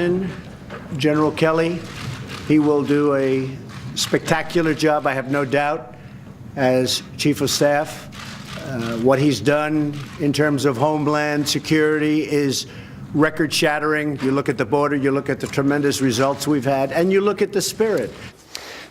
in General Kelly. He will do a spectacular job, I have no doubt, as Chief of Staff. What he's done in terms of homeland security is record-shattering. You look at the border, you look at the tremendous results we've had, and you look at the spirit.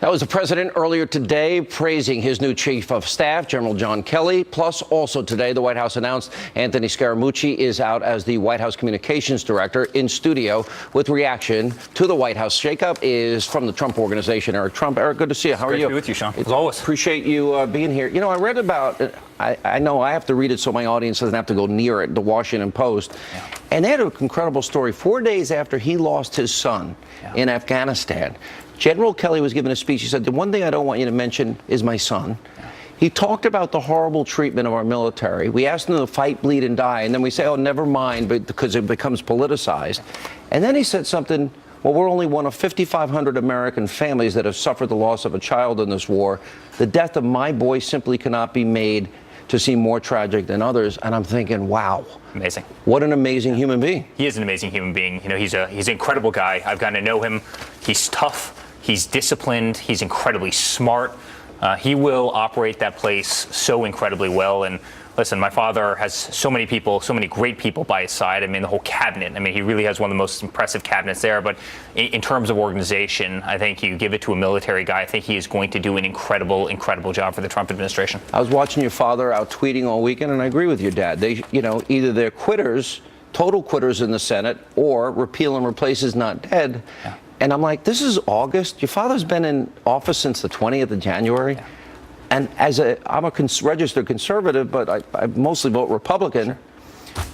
That was the president earlier today praising his new chief of staff, General John Kelly. Plus, also today, the White House announced Anthony Scaramucci is out as the White House communications director. In studio with reaction to the White House shakeup is from the Trump Organization, Eric Trump. Eric, good to see you. How are you? Great to be with you, Sean. As always. Appreciate you being here. You know, I read about, I know I have to read it so my audience doesn't have to go near it, the Washington Post. Yeah. And they had an incredible story. 4 days after he lost his son in Afghanistan, General Kelly was giving a speech. He said, the one thing I don't want you to mention is my son. He talked about the horrible treatment of our military. We asked them to fight, bleed, and die. And then we say, oh, never mind, but because it becomes politicized. And then he said something, well, we're only one of 5,500 American families that have suffered the loss of a child in this war. The death of my boy simply cannot be made to seem more tragic than others. And I'm thinking, wow. Amazing. What an amazing human being. He is an amazing human being. You know, he's an incredible guy. I've gotten to know him. He's tough. He's disciplined. He's incredibly smart. He will operate that place so incredibly well. And listen, my father has so many people, so many great people by his side. I mean, the whole cabinet. I mean, he really has one of the most impressive cabinets there. But in terms of organization, I think you give it to a military guy. I think he is going to do an incredible, incredible job for the Trump administration. I was watching your father out tweeting all weekend, and I agree with your dad. They, you know, either they're quitters, total quitters in the Senate, or repeal and replace is not dead. Yeah. And I'm like, this is August. Your father's been in office since the 20th of January. Yeah. And I'm a registered conservative, but I mostly vote Republican. Sure.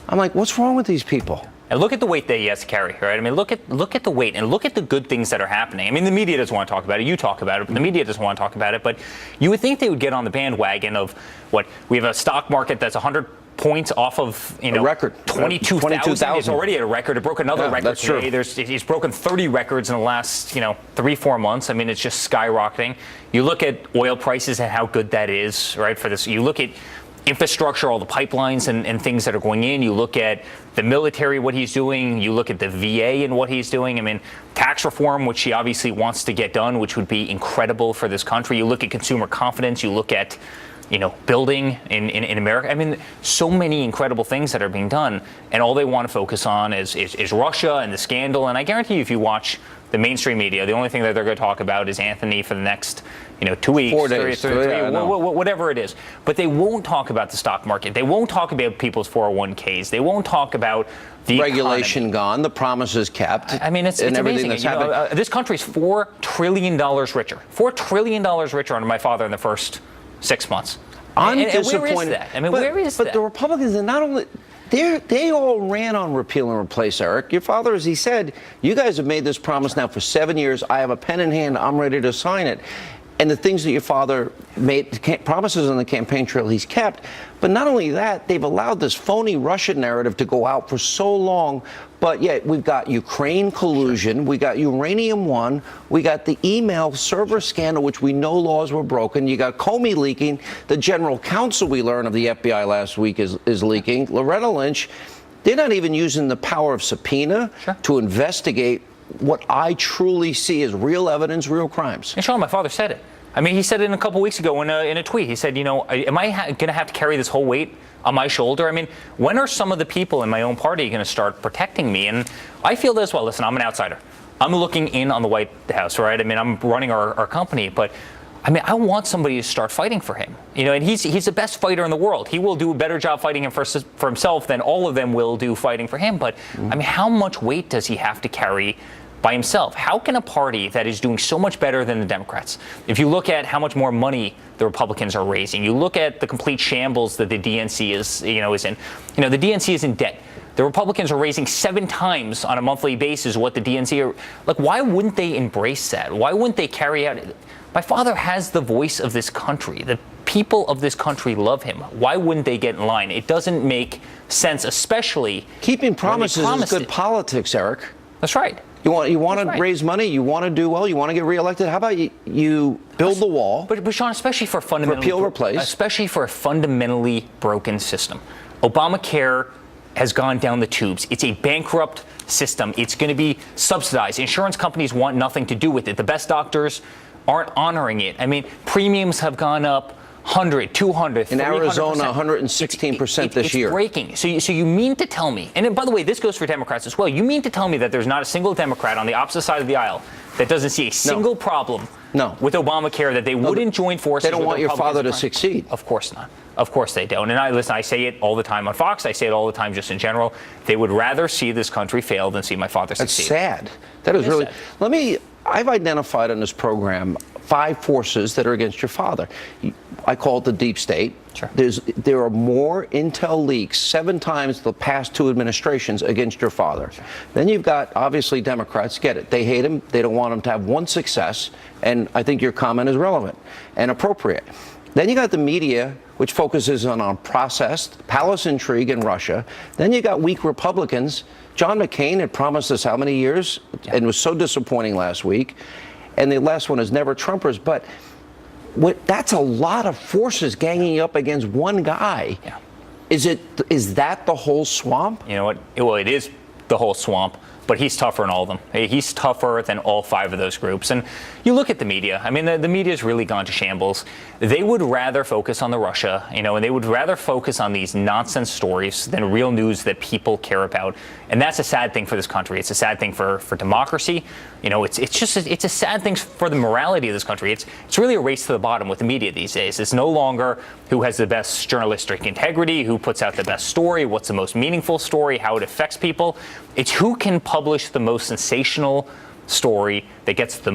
I'm like, what's wrong with these people? And look at the weight that he has to carry, right? I mean, look at the weight and look at the good things that are happening. I mean, the media doesn't want to talk about it. You talk about it, but the media doesn't want to talk about it. But you would think they would get on the bandwagon of what we have a stock market that's 100 points off of, you know, a record 22,000. It's already at a record. It broke another record today. True. He's broken 30 records in the last, 3-4 months. I mean, it's just skyrocketing. You look at oil prices and how good that is, right? For this, you look at infrastructure, all the pipelines and things that are going in. You look at the military, what he's doing. You look at the VA and what he's doing. I mean, tax reform, which he obviously wants to get done, which would be incredible for this country. You look at consumer confidence. You look at building in America. I mean, so many incredible things that are being done, and all they want to focus on is Russia and the scandal. And I guarantee you, if you watch the mainstream media, the only thing that they're going to talk about is Anthony for the next, 2 weeks, 4 days, whatever it is. But they won't talk about the stock market. They won't talk about people's 401ks. They won't talk about the regulation economy. Gone, the promises kept. I mean, it's amazing. This country's $4 trillion richer. $4 trillion richer under my father in the first 6 months. I'm disappointed. Where is that? I mean, where is that? But the Republicans are not only they all ran on repeal and replace, Eric. Your father, as he said, you guys have made this promise now for 7 years. I have a pen in hand. I'm ready to sign it. And the things that your father made, promises on the campaign trail, he's kept. But not only that, they've allowed this phony Russian narrative to go out for so long. But yet we've got Ukraine collusion, we got Uranium One, we got the email server scandal, which we know laws were broken. You got Comey leaking. The general counsel, we learned, of the FBI last week is leaking. Loretta Lynch. They're not even using the power of subpoena to investigate what I truly see as real evidence, real crimes. And Sean, my father said it. I mean, he said it a couple weeks ago in a tweet. He said, am I going to have to carry this whole weight on my shoulder? I mean, when are some of the people in my own party going to start protecting me? And I feel this, well, listen, I'm an outsider. I'm looking in on the White House, right? I mean, I'm running our company, but I mean, I want somebody to start fighting for him. And he's the best fighter in the world. He will do a better job fighting him for himself than all of them will do fighting for him. But I mean, how much weight does he have to carry by himself? How can a party that is doing so much better than the Democrats, if you look at how much more money the Republicans are raising, you look at the complete shambles that the DNC is in, the DNC is in debt. The Republicans are raising 7 times on a monthly basis what the DNC are. Like, why wouldn't they embrace that? Why wouldn't they carry out? My father has the voice of this country. The people of this country love him. Why wouldn't they get in line? It doesn't make sense, especially keeping promises is good politics, Eric. That's right. You want to raise money. You want to do well. You want to get reelected. How about you build the wall? But Sean, especially for fundamentally repeal, replace, especially for a fundamentally broken system. Obamacare has gone down the tubes. It's a bankrupt system. It's going to be subsidized. Insurance companies want nothing to do with it. The best doctors aren't honoring it. I mean, premiums have gone up 100, 200, 300%. In Arizona, 116% this year. It's breaking. So you mean to tell me, and by the way, this goes for Democrats as well, you mean to tell me that there's not a single Democrat on the opposite side of the aisle that doesn't see a single problem with Obamacare, that they wouldn't join forces? They don't want your father to succeed. Of course not. Of course they don't. And I say it all the time on Fox. I say it all the time just in general. They would rather see this country fail than see my father succeed. That's sad. That is really sad. I've identified in this program 5 forces that are against your father. I call it the deep state. Sure. There are more intel leaks, 7 times the past 2 administrations against your father. Sure. Then you've got, obviously, Democrats. Get it. They hate him. They don't want him to have one success. And I think your comment is relevant and appropriate. Then you got the media, which focuses on processed, palace intrigue in Russia. Then you got weak Republicans. John McCain had promised us how many years and was so disappointing last week. And the last one is never Trumpers. But that's a lot of forces ganging up against one guy. Yeah. Is that the whole swamp? You know what? Well, it is the whole swamp. But he's tougher than all of them. He's tougher than all 5 of those groups. And you look at the media. I mean, the media's really gone to shambles. They would rather focus on the Russia, and they would rather focus on these nonsense stories than real news that people care about. And that's a sad thing for this country. It's a sad thing for democracy. It's a sad thing for the morality of this country. It's really a race to the bottom with the media these days. It's no longer who has the best journalistic integrity, who puts out the best story, what's the most meaningful story, how it affects people. It's who can publish the most sensational story that gets the most